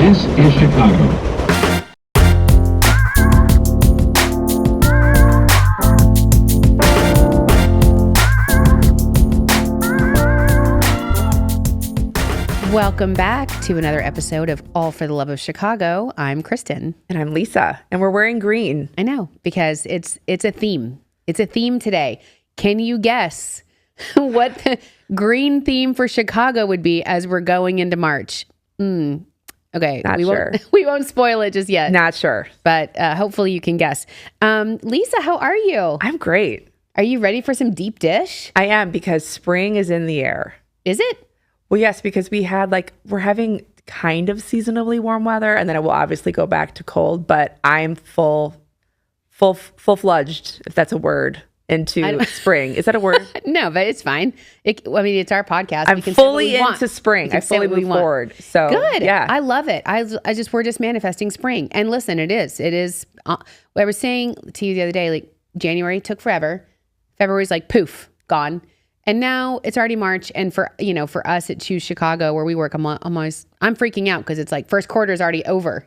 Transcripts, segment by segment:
This is Chicago. Welcome back to another episode of All for the Love of Chicago. I'm Kristen. And I'm Lisa. And we're wearing green. I know, because it's a theme. It's a theme today. Can you guess what the green theme for Chicago would be as we're going into March? Okay. Not sure. We won't spoil it just yet. Not sure. But hopefully you can guess. Lisa, how are you? I'm great. Are you ready for some deep dish? I am, because spring is in the air. Is it? Well, yes, because we're having kind of seasonably warm weather, and then it will obviously go back to cold, but I'm full-fledged, if that's a word, into spring. Is that a word? No, but it's fine. It's our podcast. I'm fully into spring. I fully move forward. So good. Yeah. I love it. We're just manifesting spring. And listen, it is. What I was saying to you the other day, like January took forever. February's like poof, gone. And now it's already March. And for us at Choose Chicago, where we work, I'm freaking out because it's like first quarter is already over.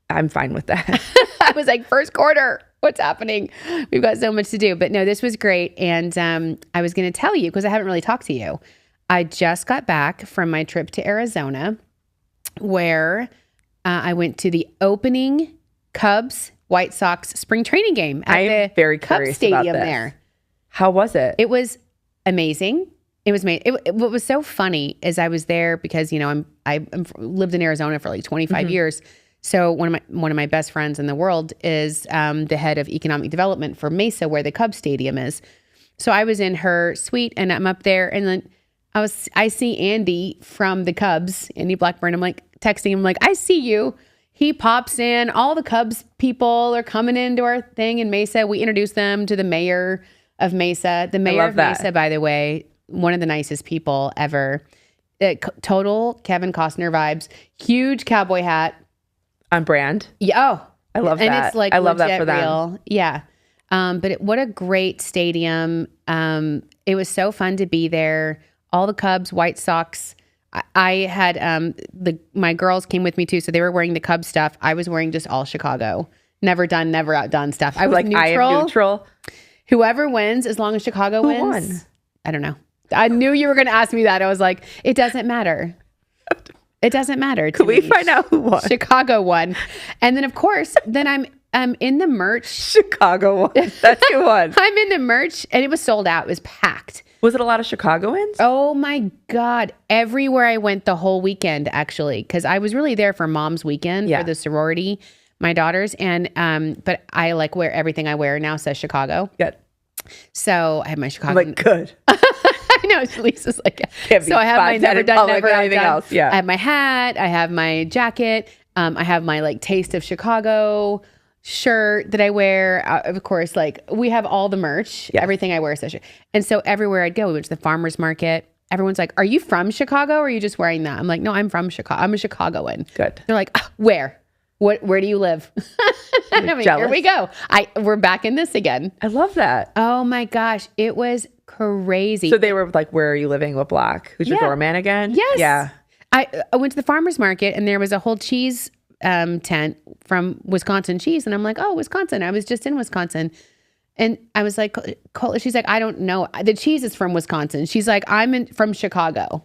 I'm fine with that. I was like, first quarter, what's happening? We've got so much to do. But no, this was great. And I was going to tell you, because I haven't really talked to you. I just got back from my trip to Arizona, where I went to the opening Cubs White Sox spring training game at the very Cubs Stadium there. How was it? It was amazing. It was made. What was so funny is I was there because I lived in Arizona for like 25 years. So one of my best friends in the world is the head of economic development for Mesa, where the Cubs Stadium is. So I was in her suite, and I'm up there, and then I see Andy from the Cubs, Andy Blackburn. I'm like texting him, like, I see you. He pops in. All the Cubs people are coming into our thing in Mesa. We introduced them to the mayor of Mesa. The mayor of Mesa, by the way, one of the nicest people ever. Total Kevin Costner vibes. Huge cowboy hat. On brand. Yeah. Oh, I love that. And it's like I love that for real. them. Yeah. But what a great stadium. It was so fun to be there. All the Cubs, White Sox. I had my girls came with me too, so they were wearing the Cubs stuff. I was wearing just all Chicago. Never done, never outdone stuff. I was like, neutral. I am neutral. Whoever wins, as long as Chicago wins. Won? I don't know. I knew you were going to ask me that. I was like, it doesn't matter. It doesn't matter. Could we find out who won? Chicago won. And then, of course, then I'm in the merch. Chicago won. That's who won. I'm in the merch, and it was sold out. It was packed. Was it a lot of Chicagoans? Oh, my God. Everywhere I went the whole weekend, actually, because I was really there for Mom's Weekend for the sorority, my daughters. And but I like wear everything I wear now says Chicago. Good. So I have my Chicago. I'm like, good. I know. Lisa's like, so I have my never done, never anything else. Yeah. I have my hat. I have my jacket. I have my like Taste of Chicago shirt that I wear. Of course, like we have all the merch. Yes. Everything I wear. And so everywhere I'd go, we went to the farmer's market. Everyone's like, are you from Chicago or are you just wearing that? I'm like, no, I'm from Chicago. I'm a Chicagoan. Good. They're like, where? Where do you live? I mean, here we go. We're back in this again. I love that. Oh my gosh. It was crazy. So they were like, where are you living? What block? Who's your doorman again? Yes. Yeah. I went to the farmer's market and there was a whole cheese tent from Wisconsin cheese. And I'm like, oh, Wisconsin. I was just in Wisconsin. And I was like, she's like, I don't know. The cheese is from Wisconsin. She's like, from Chicago.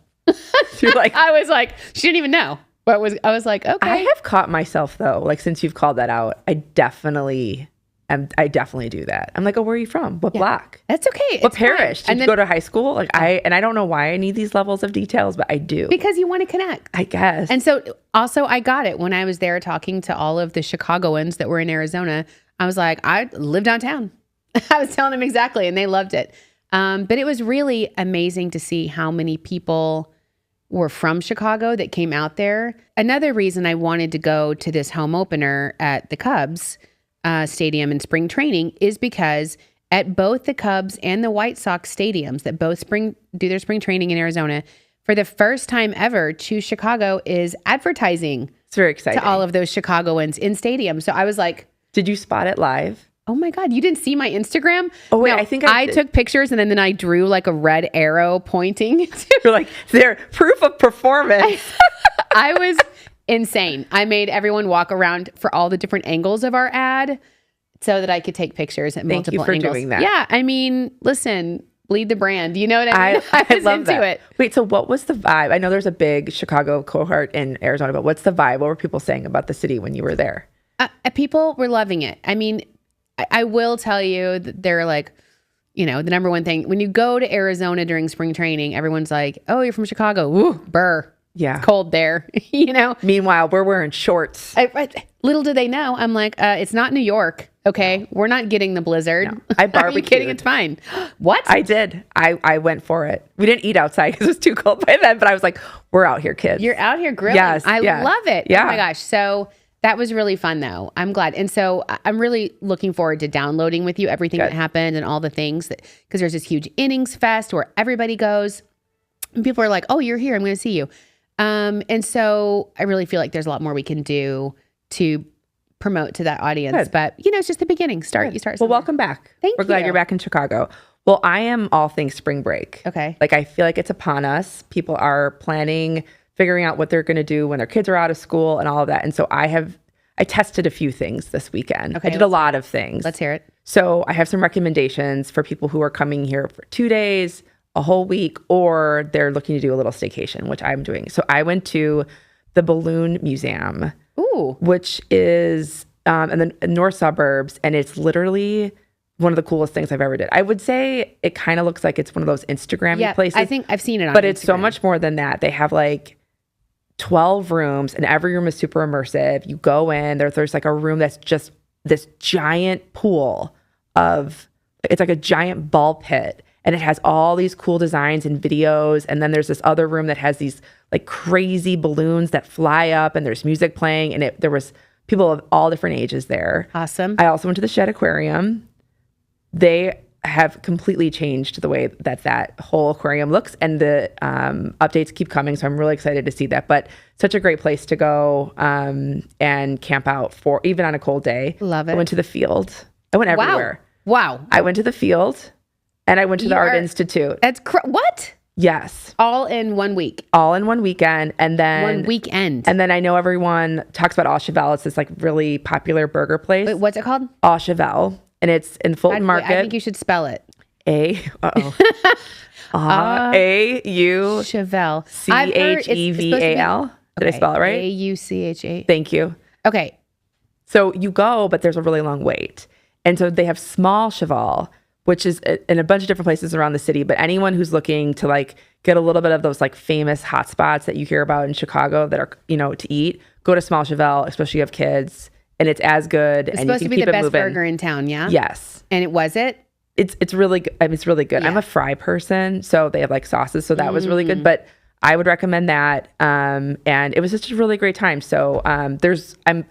You're like, I was like, she didn't even know. But I was like, okay. I have caught myself though, like since you've called that out, I definitely do that. I'm like, oh, where are you from? What block? That's okay. What parish? Did you go to high school? Like I don't know why I need these levels of details, but I do. Because you want to connect. I guess. And so also I got it when I was there talking to all of the Chicagoans that were in Arizona. I was like, I live downtown. I was telling them exactly, and they loved it. But it was really amazing to see how many people were from Chicago that came out there. Another reason I wanted to go to this home opener at the Cubs stadium in spring training is because at both the Cubs and the White Sox stadiums that both do their spring training in Arizona, for the first time ever, Choose Chicago is advertising. It's very exciting. To all of those Chicagoans in stadiums. So I was like, did you spot it live? Oh my God, you didn't see my Instagram? Oh wait, no, I think I took pictures and then I drew like a red arrow pointing. You're like, they're proof of performance. I was insane. I made everyone walk around for all the different angles of our ad so that I could take pictures at multiple angles. Thank you for doing that. Yeah, I mean, listen, bleed the brand. You know what I mean? I was love into that. it. Wait, so what was the vibe? I know there's a big Chicago cohort in Arizona, but what's the vibe? What were people saying about the city when you were there? People were loving it. I mean, I will tell you that they're like, the number one thing, when you go to Arizona during spring training, everyone's like, oh, you're from Chicago. Woo, burr. Yeah. It's cold there, Meanwhile, we're wearing shorts. Little do they know, I'm like, it's not New York. Okay. No. We're not getting the blizzard. No. I barbecued. Are you kidding? It's fine. What? I did. I went for it. We didn't eat outside because it was too cold by then, but I was like, we're out here, kids. You're out here grilling. Yes. I love it. Yeah. Oh my gosh. So that was really fun though. I'm glad. And so I'm really looking forward to downloading with you everything that happened and all the things because there's this huge innings fest where everybody goes and people are like, oh, you're here. I'm going to see you. And so I really feel like there's a lot more we can do to promote to that audience. Good. But, it's just the beginning. You start somewhere. Well, welcome back. Thank you. We're glad you're back in Chicago. Well, I am all things spring break. Okay. Like, I feel like it's upon us. People are planning, figuring out what they're going to do when their kids are out of school and all of that. And so I tested a few things this weekend. Okay, I did a lot of things. Let's hear it. So I have some recommendations for people who are coming here for 2 days, a whole week, or they're looking to do a little staycation, which I'm doing. So I went to the Balloon Museum, which is in the north suburbs, and it's literally one of the coolest things I've ever did. I would say it kind of looks like it's one of those Instagram-y places. I think I've seen it on But Instagram. It's so much more than that. They have like 12 rooms, and every room is super immersive. You go in, there's like a room that's just this giant pool it's like a giant ball pit. And it has all these cool designs and videos. And then there's this other room that has these like crazy balloons that fly up and there's music playing. And there was people of all different ages there. Awesome. I also went to the Shed Aquarium. They have completely changed the way that whole aquarium looks. And the updates keep coming. So I'm really excited to see that. But such a great place to go and camp out for, even on a cold day. Love it. I went to the field. I went everywhere. Wow. I went to the field. And I went to the Art Institute. That's what? Yes. All in 1 week. All in one weekend. And then 1 weekend. And then I know everyone talks about Au Cheval. It's this like really popular burger place. Wait, what's it called? Au Cheval. And it's in Fulton Market. I think you should spell it. A-U Cheval. C-H-E-V-A-L. Did I spell it right? A-U-C-H-A. Thank you. Okay. So you go, but there's a really long wait. And so they have Small Cheval, which is in a bunch of different places around the city. But anyone who's looking to like get a little bit of those like famous hot spots that you hear about in Chicago that are, to eat, go to Small Cheval, especially if you have kids. And it's as good. It's and supposed you to can be the best moving. burger in town, yeah? Yes. And it was it? It's really good. I mean, it's really good. Yeah. I'm a fry person, so they have like sauces. So that was really good. But I would recommend that. And it was just a really great time. So I'm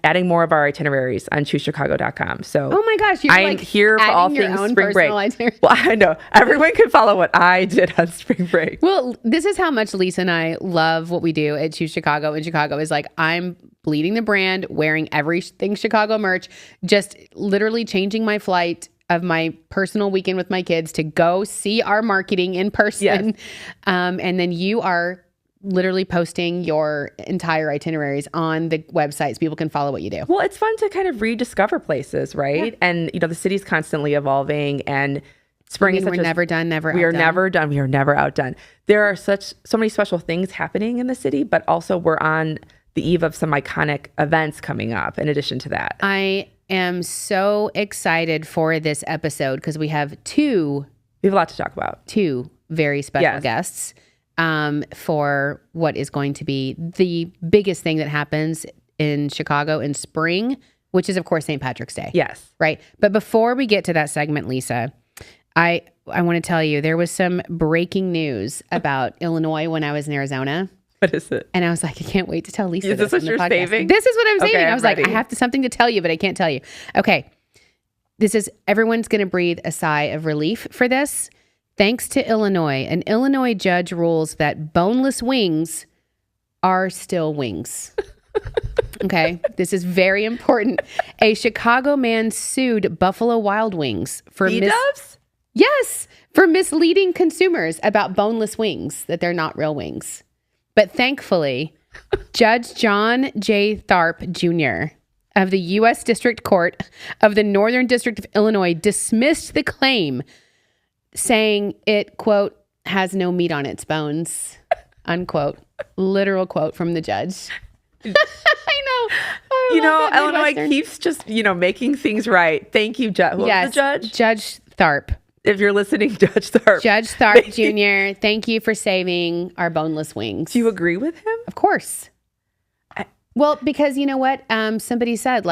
adding more of our itineraries on choosechicago.com. So oh my gosh, I'm here for all things spring break. Itinerary. Well, I know everyone can follow what I did on spring break. Well, this is how much Lisa and I love what we do at Choose Chicago. And Chicago is like, I'm bleeding the brand, wearing everything Chicago merch, just literally changing my flight of my personal weekend with my kids to go see our marketing in person. Yes. And then you are literally posting your entire itineraries on the website so people can follow what you do. Well, it's fun to kind of rediscover places, right? Yeah. And, the city's constantly evolving and spring is such we're never done, never outdone. We are never done. We are never outdone. There are so many special things happening in the city, but also we're on the eve of some iconic events coming up in addition to that. I am so excited for this episode because we have we have a lot to talk about. Two very special guests for what is going to be the biggest thing that happens in Chicago in spring, which is of course St. Patrick's Day. Yes. Right. But before we get to that segment, Lisa, I want to tell you there was some breaking news about Illinois when I was in Arizona. What is it? And I was like, I can't wait to tell Lisa. Is this what you're saving? This is what I'm saving. Okay, I was like, I have something to tell you, but I can't tell you. Okay. Everyone's going to breathe a sigh of relief for this. Thanks to Illinois, an Illinois judge rules that boneless wings are still wings. Okay. This is very important. A Chicago man sued Buffalo Wild Wings for Yes, for misleading consumers about boneless wings, that they're not real wings. But thankfully, Judge John J. Tharp Jr. of the U.S. District Court of the Northern District of Illinois dismissed the claim, saying it, quote, has no meat on its bones, unquote. Literal quote from the judge. I know. Illinois keeps just, making things right. Thank you, Judge. Who was the judge? Judge Tharp. If you're listening, Judge Tharp. Judge Tharp Jr., thank you for saving our boneless wings. Do you agree with him? Of course. Well, because you know what? Somebody said,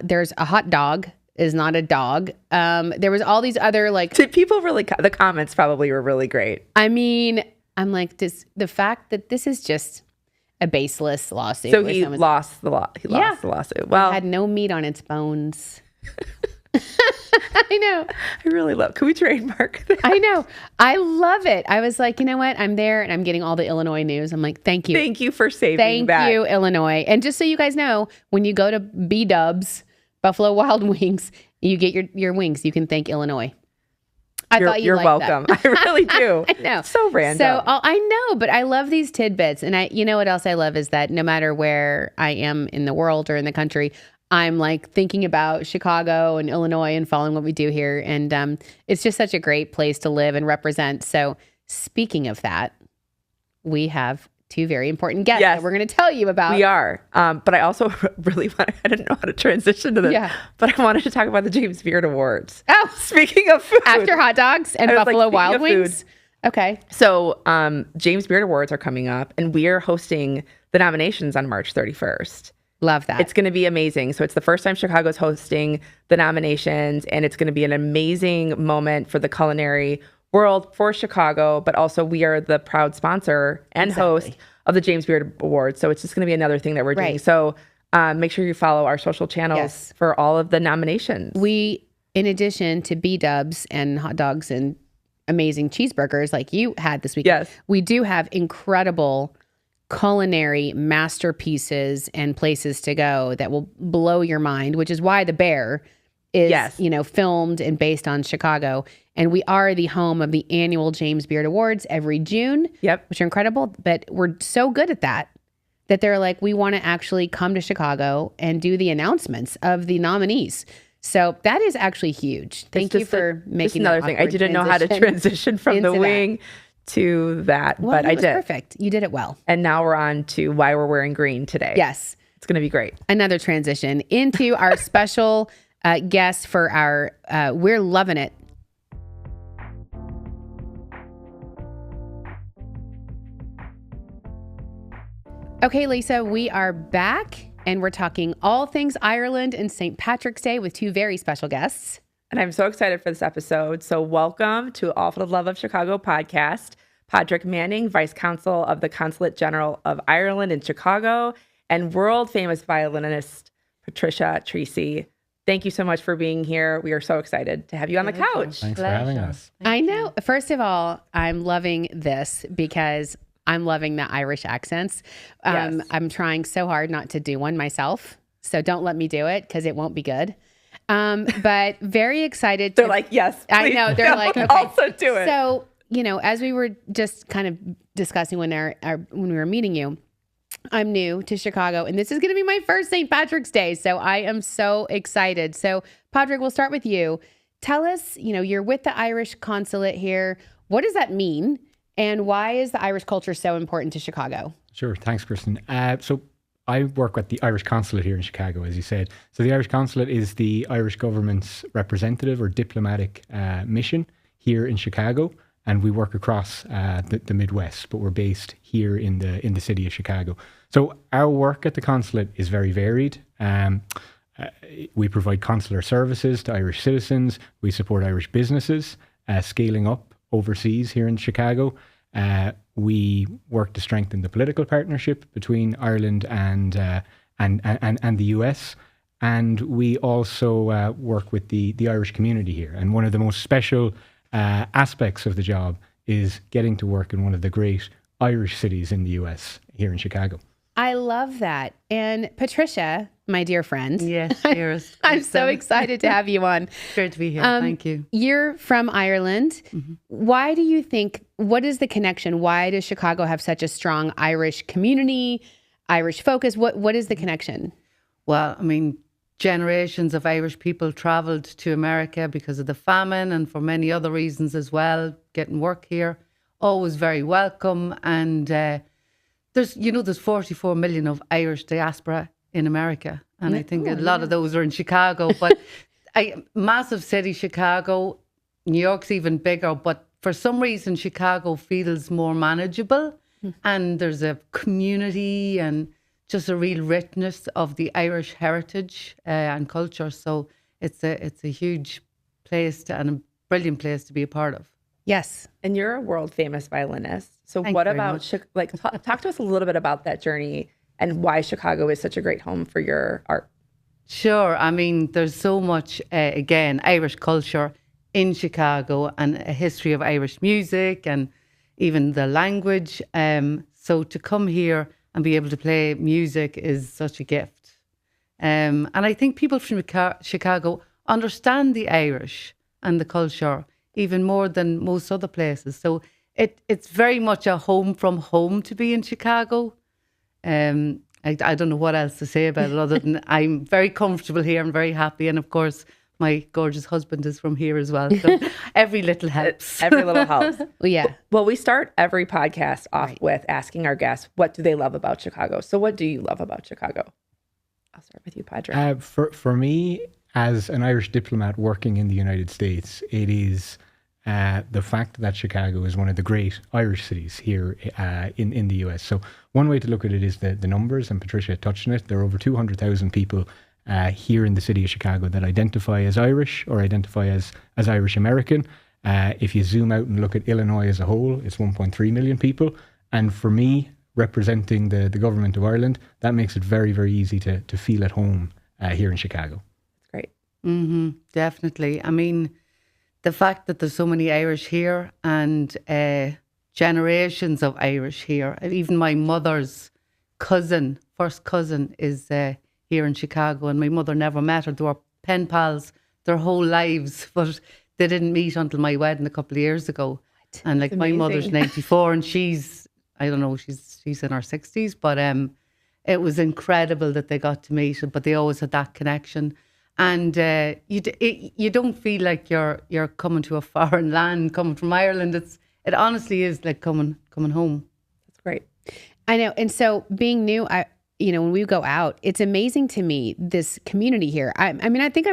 there's a hot dog is not a dog. There was all these other, Did people really... the comments probably were really great. I mean, I'm like, the fact that this is just a baseless lawsuit. So he lost the lawsuit. Well, it had no meat on its bones. I know. I really love. Can we trademark that? I know. I love it. I was like, you know what? I'm there and I'm getting all the Illinois news. I'm like, thank you. Thank you for saving that. Thank you, Illinois. And just so you guys know, when you go to B-Dubs, Buffalo Wild Wings, you get your wings. You can thank Illinois. You're welcome. That. I really do. I know. So random. So I know, but I love these tidbits. And you know what else I love is that no matter where I am in the world or in the country, I'm thinking about Chicago and Illinois and following what we do here. And it's just such a great place to live and represent. So speaking of that, we have two very important guests that we're going to tell you about. We are. But I also really I didn't know how to transition to this. Yeah. But I wanted to talk about the James Beard Awards. Oh, speaking of food. After hot dogs and Buffalo Wild Wings. Okay. So James Beard Awards are coming up and we are hosting the nominations on March 31st. Love that. It's going to be amazing. So it's the first time Chicago's hosting the nominations, and it's going to be an amazing moment for the culinary world for Chicago, but also we are the proud sponsor and host of the James Beard Awards. So it's just going to be another thing that we're doing. So make sure you follow our social channels for all of the nominations. We, in addition to B-Dubs and hot dogs and amazing cheeseburgers like you had this weekend, we do have incredible culinary masterpieces and places to go that will blow your mind, which is why The Bear is, filmed and based on Chicago. And we are the home of the annual James Beard Awards every June, which are incredible. But we're so good at that they're like, we want to actually come to Chicago and do the announcements of the nominees. So that is actually huge. Thank you for making another thing. I didn't know how to transition from the wing to that, but I did. Perfect. You did it well. And now we're on to why we're wearing green today. Yes. It's going to be great. Another transition into our special guest for our We're Lovin' It. Okay, Lisa, we are back and we're talking all things Ireland and St. Patrick's Day with two very special guests. And I'm so excited for this episode. So welcome to All for the Love of Chicago podcast, Pádraig Manning, Vice Consul of the Consulate General of Ireland in Chicago, and world famous violinist Patricia Treacy. Thank you so much for being here. We are so excited to have you on the couch. Thanks for having us. I know. First of all, I'm loving this because I'm loving the Irish accents. I'm trying so hard not to do one myself. So don't let me do it because it won't be good. But very excited. They're like, yes, please. I know. They're like, okay. Also do it. So, as we were just kind of discussing when we were meeting you, I'm new to Chicago and this is going to be my first St. Patrick's Day. So I am so excited. So Pádraig, we'll start with you. Tell us, you're with the Irish consulate here. What does that mean? And why is the Irish culture so important to Chicago? Sure. Thanks, Kristen. So I work at the Irish Consulate here in Chicago, as you said. So the Irish Consulate is the Irish government's representative or diplomatic mission here in Chicago, and we work across the Midwest, but we're based here in the city of Chicago. So our work at the consulate is very varied. We provide consular services to Irish citizens. We support Irish businesses scaling up overseas here in Chicago. We work to strengthen the political partnership between Ireland and the US, and we also work with the Irish community here. And one of the most special aspects of the job is getting to work in one of the great Irish cities in the US, here in Chicago. I love that. And Patricia, my dear friend. Yes, dearest. I'm so excited to have you on. Great to be here. Thank you. You're from Ireland. Why do you think, what is the connection? Why does Chicago have such a strong Irish community, Irish focus? What is the connection? Well, I mean, generations of Irish people travelled to America because of the famine and for many other reasons as well, getting work here. Always very welcome. And there's 44 million of Irish diaspora in America. And I think a lot of those are in Chicago. But massive city, Chicago. New York's even bigger. But for some reason, Chicago feels more manageable. And there's a community and just a real richness of the Irish heritage and culture. So it's a huge place and a brilliant place to be a part of. Yes. And you're a world famous violinist. So Thank what you very about, talk to us a little bit about that journey and why Chicago is such a great home for your art. Sure. I mean, there's so much, again, Irish culture in Chicago and a history of Irish music and even the language. So to come here and be able to play music is such a gift. And I think people from Chicago understand the Irish and the culture even more than most other places. So it's very much a home from home to be in Chicago. I don't know what else to say about it other than I'm very comfortable here and very happy. And of course, my gorgeous husband is from here as well. So every little helps. Every little helps. Well, yeah. Well, we start every podcast off with asking our guests, what do they love about Chicago? So what do you love about Chicago? I'll start with you, Pádraig. For me, as an Irish diplomat working in the United States, it is the fact that Chicago is one of the great Irish cities here in the US. So one way to look at it is the numbers, and Patricia touched on it. There are over 200,000 people here in the city of Chicago that identify as Irish or identify as Irish American. If you zoom out and look at Illinois as a whole, it's 1.3 million people. And for me, representing the government of Ireland, that makes it very, very easy to feel at home here in Chicago. That's great. Mm-hmm, definitely. I mean, the fact that there's so many Irish here and generations of Irish here. Even my mother's first cousin is here in Chicago, and my mother never met her. They were pen pals their whole lives, but they didn't meet until my wedding a couple of years ago. And like my mother's 94 and she's, I don't know, she's in her 60s, but it was incredible that they got to meet, but they always had that connection. And you don't feel like you're coming to a foreign land, coming from Ireland. It honestly is like coming home. That's great. I know. And so being new, when we go out, it's amazing to me, this community here. I mean, I think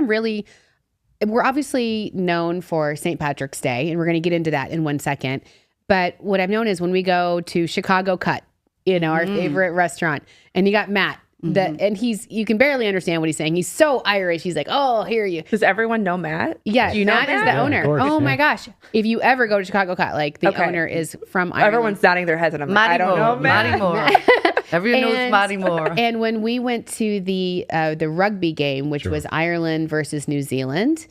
we're obviously known for St. Patrick's Day, and we're going to get into that in 1 second. But what I've known is when we go to Chicago Cut, our favorite restaurant, and you got Matt, and you can barely understand what he's saying. He's so Irish. He's like, "Oh, hear you." Does everyone know Matt? Yeah, Matt is the owner. Of course, my gosh! If you ever go to Chicago Cut, the owner is from Ireland. Everyone's nodding their heads, and I'm like, I don't know Matt. Everyone knows Maddie Moore. And when we went to the rugby game, which was Ireland versus New Zealand,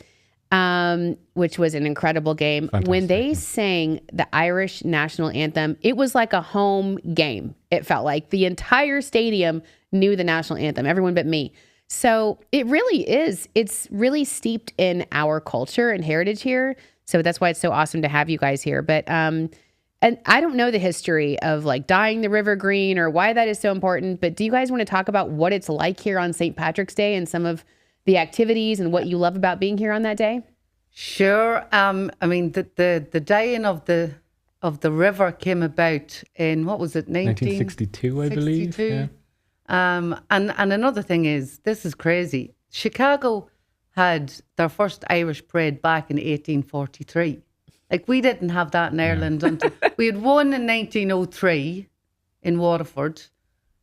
which was an incredible game. Fantastic. When they sang the Irish national anthem, it was like a home game. It felt like the entire stadium knew the national anthem, everyone but me. So it really is. It's really steeped in our culture and heritage here. So that's why it's so awesome to have you guys here. But and I don't know the history of dyeing the river green or why that is so important. But do you guys want to talk about what it's like here on St. Patrick's Day and some of the activities and what you love about being here on that day? Sure. I mean, the dyeing of the river came about in, what was it, 1962, I believe. Yeah. And another thing is, this is crazy. Chicago had their first Irish parade back in 1843. We didn't have that in Ireland until we had one in 1903 in Waterford,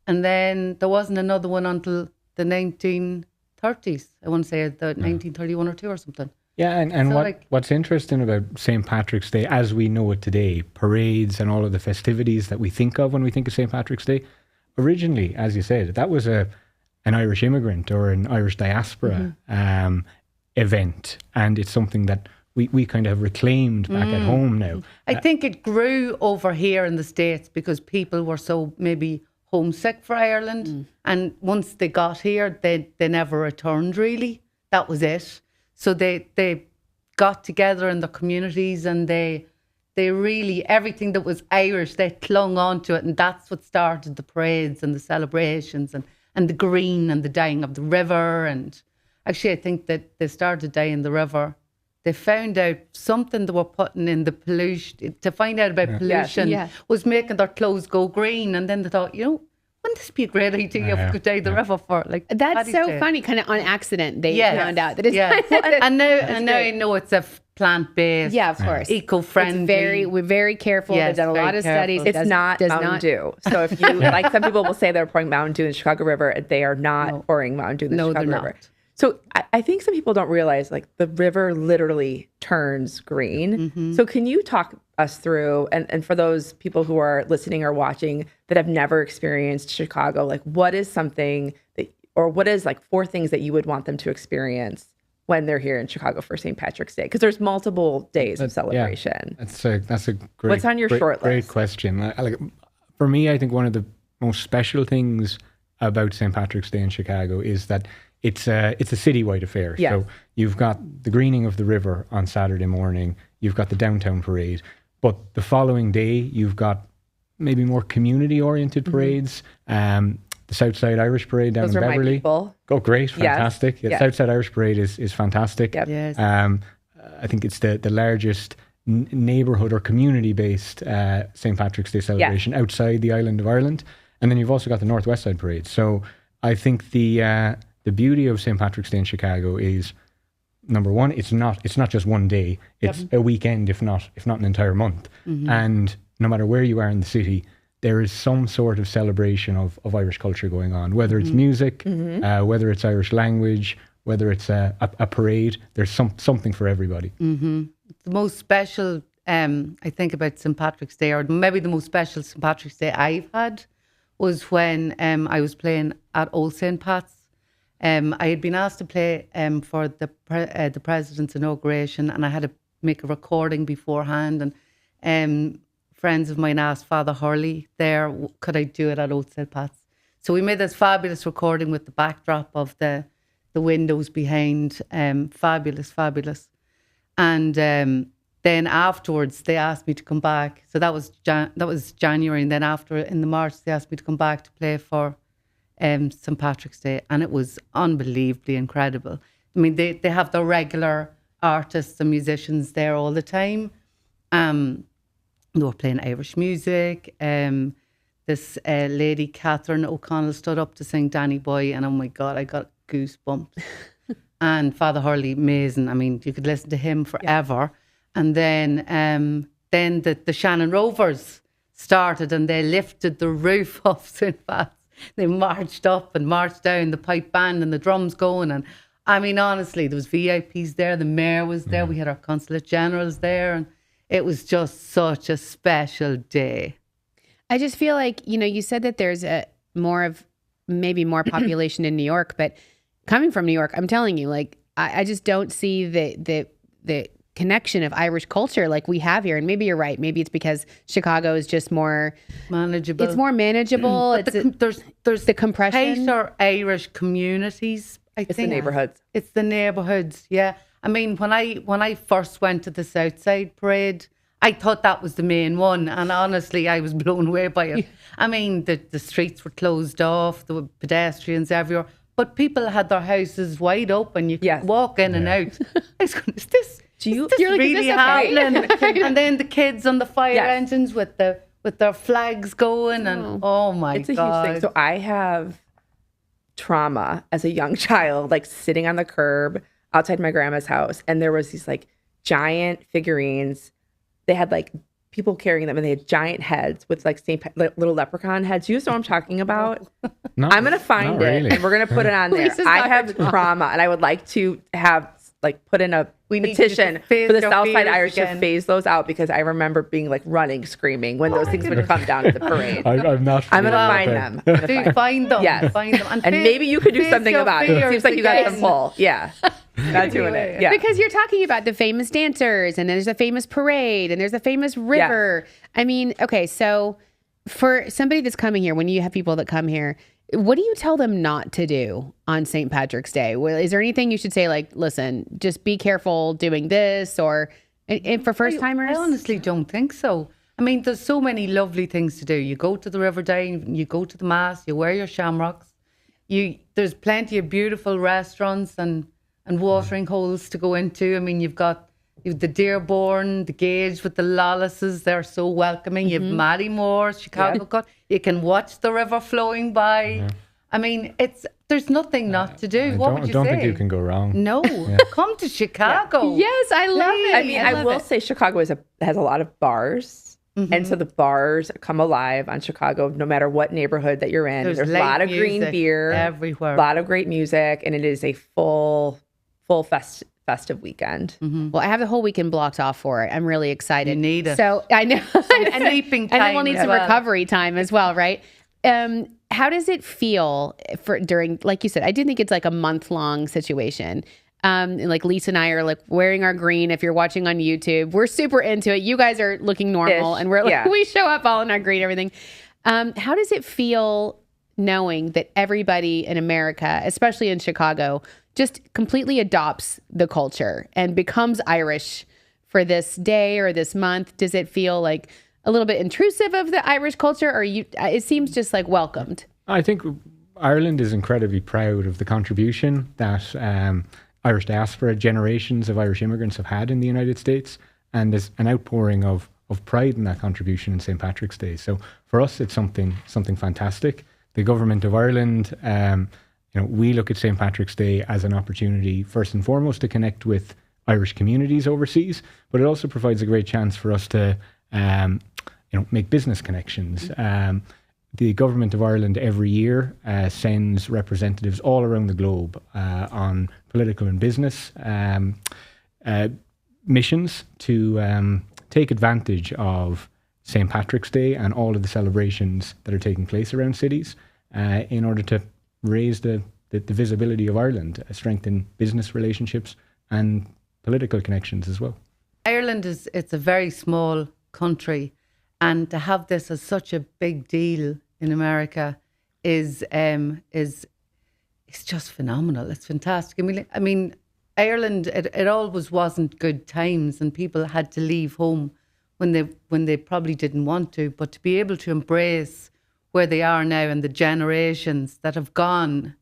and then there wasn't another one until the 1930s. I want to say the 1931 or 2 or something. Yeah, and so what's interesting about St. Patrick's Day as we know it today, parades and all of the festivities that we think of when we think of St. Patrick's Day, originally, as you said, that was an Irish immigrant or an Irish diaspora event, and it's something that we kind of have reclaimed back at home now. I think it grew over here in the States because people were so maybe homesick for Ireland. And once they got here, they never returned really. That was it. So they got together in their communities, and they really, everything that was Irish, they clung on to it. And that's what started the parades and the celebrations and the green and the dyeing of the river. And actually, I think that they started dyeing the river. They found out something they were putting in the pollution, to find out about pollution, was making their clothes go green. And then they thought, wouldn't this be a great idea if we could dye the river for like That's Paddy's so Day? funny. Kind of on accident, they found out that it's and now I know it's a plant-based, of course, eco-friendly. We're very careful. Yes, They've done a lot of studies. It's not Mountain Dew. So if you, like some people will say they're pouring Mountain Dew in the Chicago River, they are not pouring Mountain Dew in the Chicago River. Not. So I think some people don't realize like the river literally turns green. So can you talk us through, and for those people who are listening or watching that have never experienced Chicago, like what is something that, or what is like 4 things that you would want them to experience when they're here in Chicago for St. Patrick's Day? Because there's multiple days of celebration. That's a great. What's on your short list? Great question. For me, I think one of the most special things about St. Patrick's Day in Chicago is that it's a citywide affair. Yes. So you've got the greening of the river on Saturday morning, you've got the downtown parade, but the following day you've got maybe more community-oriented parades. The Southside Irish Parade down Those in are Beverly. my people. Oh, great, fantastic! Yes. Southside Irish Parade is fantastic. Yep. Yes. I think it's the largest neighbourhood or community-based St. Patrick's Day celebration outside the island of Ireland. And then you've also got the Northwest Side Parade. So I think the beauty of St. Patrick's Day in Chicago is, number one, it's not just one day. It's a weekend, if not an entire month. And no matter where you are in the city, there is some sort of celebration of Irish culture going on, whether it's music, whether it's Irish language, whether it's a parade. There's something for everybody. The most special, I think, about St. Patrick's Day, or maybe the most special St. Patrick's Day I've had, was when I was playing at Old St. Pat's. I had been asked to play for the president's inauguration, and I had to make a recording beforehand. And friends of mine asked Father Hurley there, could I do it at Old St. Pat's? So we made this fabulous recording with the backdrop of the windows behind. Fabulous. And then afterwards, they asked me to come back. So that was January, and then in the March, they asked me to come back to play for St. Patrick's Day, and it was unbelievably incredible. I mean, they have the regular artists and musicians there all the time. They were playing Irish music. This lady, Catherine O'Connell, stood up to sing Danny Boy, and oh my God, I got goosebumps. And Father Hurley, amazing. I mean, you could listen to him forever. And then the Shannon Rovers started, and they lifted the roof of St. Pat's. They marched up and marched down, the pipe band and the drums going. And I mean, honestly, there was VIPs there. The mayor was there. We had our Consulate Generals there. And it was just such a special day. I just feel like, you said that there's maybe more population in New York, but coming from New York, I'm telling you, like, I just don't see the connection of Irish culture like we have here. And maybe you're right. Maybe it's because Chicago is just more manageable. It's more manageable. There's the compression. Tighter Irish communities. It's the neighborhoods. It's the neighborhoods. Yeah. I mean, when I first went to the Southside Parade, I thought that was the main one, and honestly, I was blown away by it. I mean, the streets were closed off. There were pedestrians everywhere, but people had their houses wide open. You could walk in and out. I was going, is this really happening? And then the kids on the fire engines with their flags going, and oh my God. It's a huge thing. So I have trauma as a young child, like sitting on the curb outside my grandma's house, and there was these like giant figurines. They had like people carrying them, and they had giant heads with like little leprechaun heads. You know what I'm talking about? I'm gonna find it, and we're gonna put it on there. I have trauma, and I would like to have like put in a petition for the Southside Irish to phase those out, because I remember being like running, screaming when those things would come down at the parade. I'm gonna find them. Find them. Yes. Find them. And maybe you could do something about it. It seems like you got some pull. Yeah. Not doing it. Yeah. Because you're talking about the famous dancers, and there's a famous parade, and there's a famous river. I mean, okay, so For somebody that's coming here, when you have people that come here, what do you tell them not to do on St. Patrick's Day? Well, is there anything you should say, like, listen, just be careful doing this, or and for first timers? I honestly don't think so. I mean, there's so many lovely things to do. You go to the River Dine, you go to the Mass, you wear your shamrocks. There's plenty of beautiful restaurants and watering holes to go into. I mean, you've the Dearborn, the Gage with the Lawlesses. They're so welcoming. You have Maddie Chicago Cut. You can watch the river flowing by. I mean, there's nothing not to do. What would you say? I don't think you can go wrong. No, come to Chicago. Yes, I love it. I mean, I will say Chicago has a lot of bars. And so the bars come alive on Chicago, no matter what neighborhood that you're in. There's a lot of green beer everywhere, a lot of great music, and it is a full festive weekend. Well, I have the whole weekend blocked off for it. I'm really excited. You need it. So I know. And sleeping time. And then we'll need some recovery time as well, right? How does it feel during, like you said, I do think it's like a month-long situation. And like Lisa and I are like wearing our green. If you're watching on YouTube, we're super into it. You guys are looking normal, and we're like, we show up all in our green, everything. How does it feel knowing that everybody in America, especially in Chicago, just completely adopts the culture and becomes Irish for this day or this month? Does it feel like a little bit intrusive of the Irish culture, or it seems just like welcomed? I think Ireland is incredibly proud of the contribution that Irish diaspora, generations of Irish immigrants have had in the United States, and there's an outpouring of pride in that contribution in St. Patrick's Day. So for us, it's something fantastic. The government of Ireland, we look at St. Patrick's Day as an opportunity, first and foremost, to connect with Irish communities overseas, but it also provides a great chance for us to, make business connections. The government of Ireland every year sends representatives all around the globe on political and business missions to take advantage of St. Patrick's Day and all of the celebrations that are taking place around cities in order to raise the visibility of Ireland, strengthen business relationships and political connections as well. Ireland it's a very small country, and to have this as such a big deal in America is just phenomenal. It's fantastic. I mean, Ireland, it always wasn't good times, and people had to leave home when they probably didn't want to. But to be able to embrace where they are now and the generations that have gone,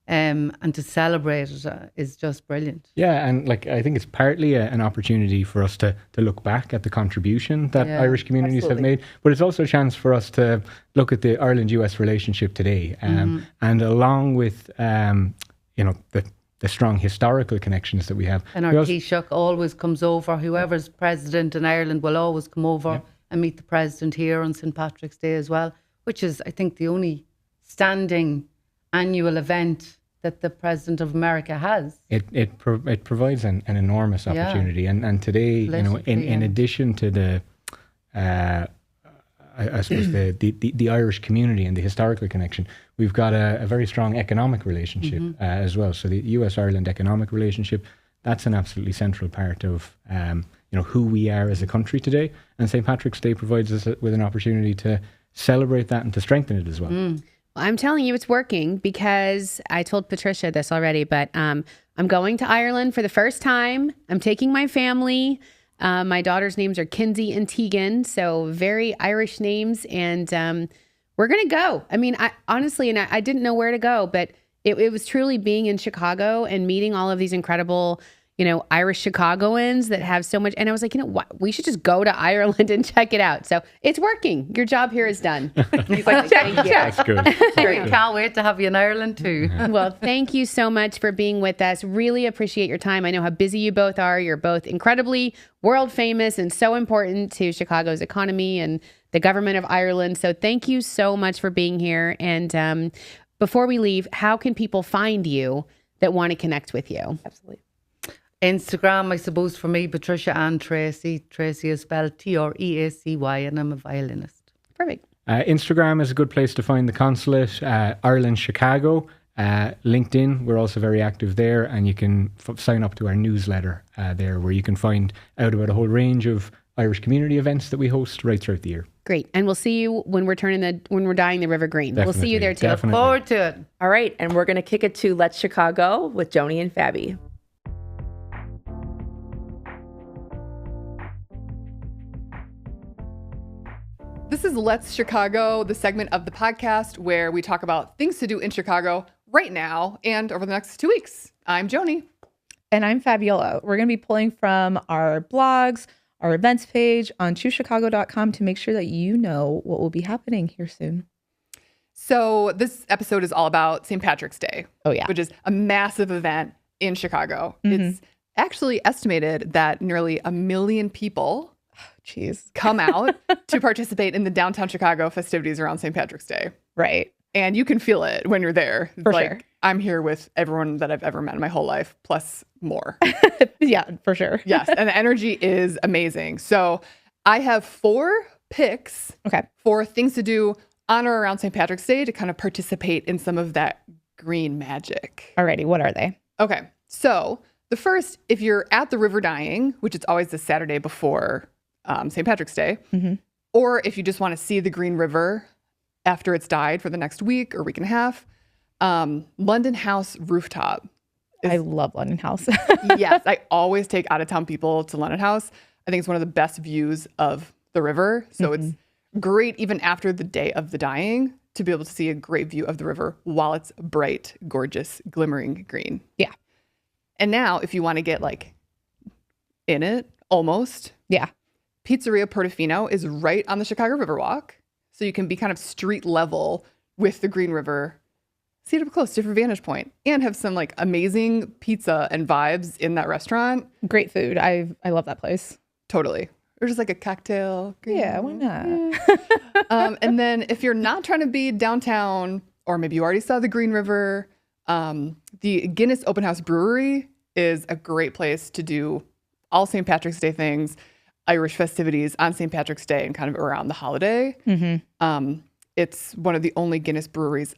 and to celebrate it is just brilliant. Yeah, and I think it's partly an opportunity for us to look back at the contribution that Irish communities have made, but it's also a chance for us to look at the Ireland-US relationship today, and along with the strong historical connections that we have. And our Taoiseach always comes over. Whoever's president in Ireland will always come over and meet the president here on St. Patrick's Day as well, which is, I think, the only standing annual event that the President of America has. It provides an enormous opportunity, and today, in addition to the, I suppose the Irish community and the historical connection, we've got a very strong economic relationship as well. So the US-Ireland economic relationship, that's an absolutely central part of who we are as a country today, and St. Patrick's Day provides us with an opportunity to celebrate that and to strengthen it as well. Well, I'm telling you, it's working, because I told Patricia this already, but I'm going to Ireland for the first time. I'm taking my family. My daughter's names are Kinsey and Tegan, so very Irish names, and we're going to go. I mean, I honestly, and I didn't know where to go, but it was truly being in Chicago and meeting all of these incredible Irish Chicagoans that have so much. And I was like, what? We should just go to Ireland and check it out. So it's working. Your job here is done. He's like, check. That's good. Great. Can't wait to have you in Ireland too. Well, thank you so much for being with us. Really appreciate your time. I know how busy you both are. You're both incredibly world famous and so important to Chicago's economy and the government of Ireland. So thank you so much for being here. And before we leave, how can people find you that want to connect with you? Absolutely. Instagram, I suppose, for me, Patricia Ann Treacy. Treacy is spelled Treacy, and I'm a violinist. Perfect. Instagram is a good place to find the Consulate, Ireland, Chicago. LinkedIn, we're also very active there, and you can sign up to our newsletter there, where you can find out about a whole range of Irish community events that we host right throughout the year. Great. And we'll see you when we're dyeing the river green. We'll see you there too. Look forward to it. All right. And we're going to kick it to Let's Chicago with Joni and Fabi. This is Let's Chicago, the segment of the podcast where we talk about things to do in Chicago right now and over the next 2 weeks. I'm Joni. And I'm Fabiola. We're going to be pulling from our blogs, our events page on choosechicago.com to make sure that you know what will be happening here soon. So this episode is all about St. Patrick's Day. Oh, yeah. Which is a massive event in Chicago. It's actually estimated that nearly 1 million people come out to participate in the downtown Chicago festivities around St. Patrick's Day. Right. And you can feel it when you're there. For sure. I'm here with everyone that I've ever met in my whole life, plus more. Yeah, for sure. Yes. And the energy is amazing. So I have 4 picks for things to do on or around St. Patrick's Day to kind of participate in some of that green magic. Alrighty, what are they? Okay. So the first, if you're at the river dyeing, which it's always the Saturday before St. Patrick's Day, or if you just want to see the Green River after it's dyed for the next week or week and a half, London House Rooftop. I love London House. Yes, I always take out-of-town people to London House. I think it's one of the best views of the river. So it's great even after the day of the dyeing to be able to see a great view of the river while it's bright, gorgeous, glimmering green. Yeah. And now if you want to get like in it, almost. Yeah. Pizzeria Portofino is right on the Chicago Riverwalk. So you can be kind of street level with the Green River, see it up close, different vantage point, and have some like amazing pizza and vibes in that restaurant. Great food. I love that place. Totally. Or just like a cocktail. Yeah, why not? And then if you're not trying to be downtown, or maybe you already saw the Green River, the Guinness Open House Brewery is a great place to do all St. Patrick's Day things, Irish festivities on St. Patrick's Day and kind of around the holiday. It's one of the only Guinness breweries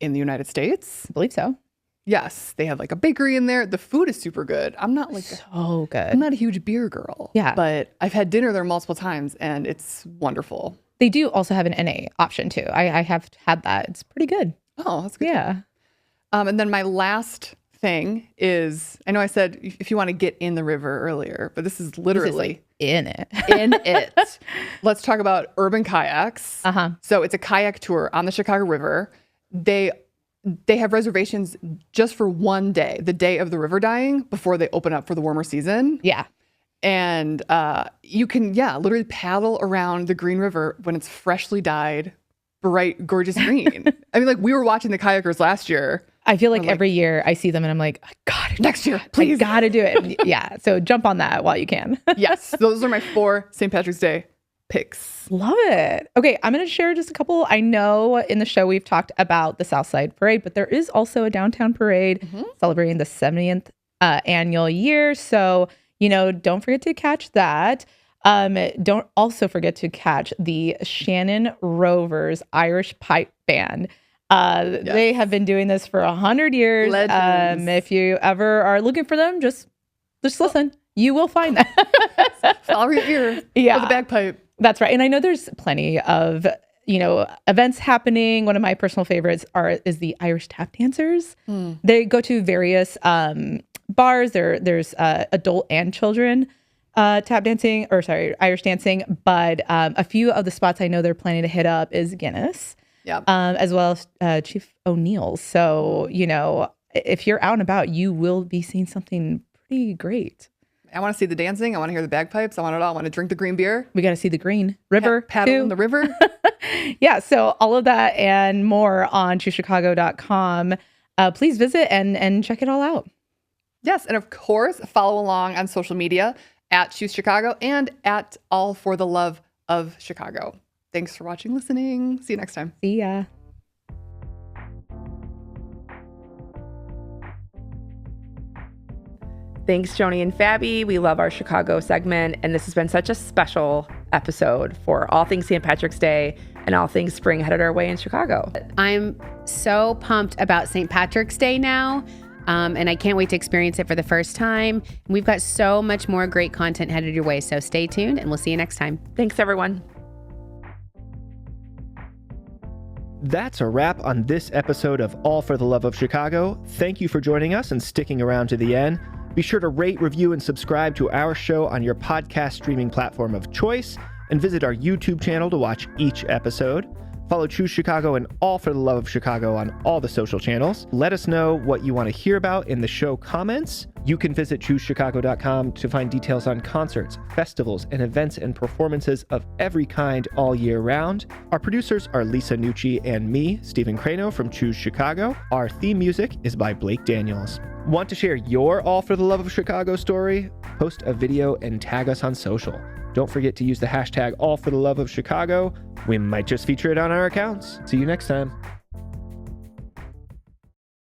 in the United States. I believe so. Yes, they have like a bakery in there. The food is super good. I'm not like so good. I'm not a huge beer girl. Yeah, but I've had dinner there multiple times and it's wonderful. They do also have an NA option too. I have had that. It's pretty good. Oh, that's good. Yeah. And then my last thing is, I know I said if you want to get in the river earlier, but this is literally in it. In it. Let's talk about urban kayaks. So it's a kayak tour on the Chicago River. They have reservations just for one day, the day of the river dyeing, before they open up for the warmer season. Yeah. And you can, literally paddle around the Green River when it's freshly dyed, bright, gorgeous green. I mean, like we were watching the kayakers last year. I feel like every year I see them and I'm like, I gotta do next year, please. I gotta do it. Yeah. So jump on that while you can. Yes. Those are my 4 St. Patrick's Day picks. Love it. Okay. I'm going to share just a couple. I know in the show we've talked about the South Side Parade, but there is also a downtown parade celebrating the 70th annual year. So, don't forget to catch that. Don't also forget to catch the Shannon Rovers Irish Pipe Band. Yes. They have been doing this for 100 years. Legends. If you ever are looking for them, just listen. You will find them. Follow your ear for the bagpipe. That's right. And I know there's plenty of, events happening. One of my personal favorites is the Irish tap dancers. They go to various bars. There's adult and children tap dancing, Irish dancing. But a few of the spots I know they're planning to hit up is Guinness. Yeah. As well as Chief O'Neill's. So, if you're out and about, you will be seeing something pretty great. I want to see the dancing. I want to hear the bagpipes. I want it all. I want to drink the green beer. We got to see the Green River. Paddle in the river. Yeah. So all of that and more on choosechicago.com. Please visit and check it all out. Yes. And of course, follow along on social media at Choose Chicago and at All for the Love of Chicago. Thanks for watching, listening. See you next time. See ya. Thanks, Joni and Fabi. We love our Chicago segment, and this has been such a special episode for all things St. Patrick's Day and all things spring headed our way in Chicago. I'm so pumped about St. Patrick's Day now. And I can't wait to experience it for the first time. We've got so much more great content headed your way. So stay tuned and we'll see you next time. Thanks, everyone. That's a wrap on this episode of All for the Love of Chicago. Thank you for joining us and sticking around to the end. Be sure to rate, review, and subscribe to our show on your podcast streaming platform of choice, and visit our YouTube channel to watch each episode. Follow Choose Chicago and All for the Love of Chicago on all the social channels. Let us know what you want to hear about in the show comments. You can visit ChooseChicago.com to find details on concerts, festivals, and events and performances of every kind all year round. Our producers are Lisa Nucci and me, Stephen Crano from Choose Chicago. Our theme music is by Blake Daniels. Want to share your All for the Love of Chicago story? Post a video and tag us on social. Don't forget to use the hashtag All for the Love of Chicago. We might just feature it on our accounts. See you next time.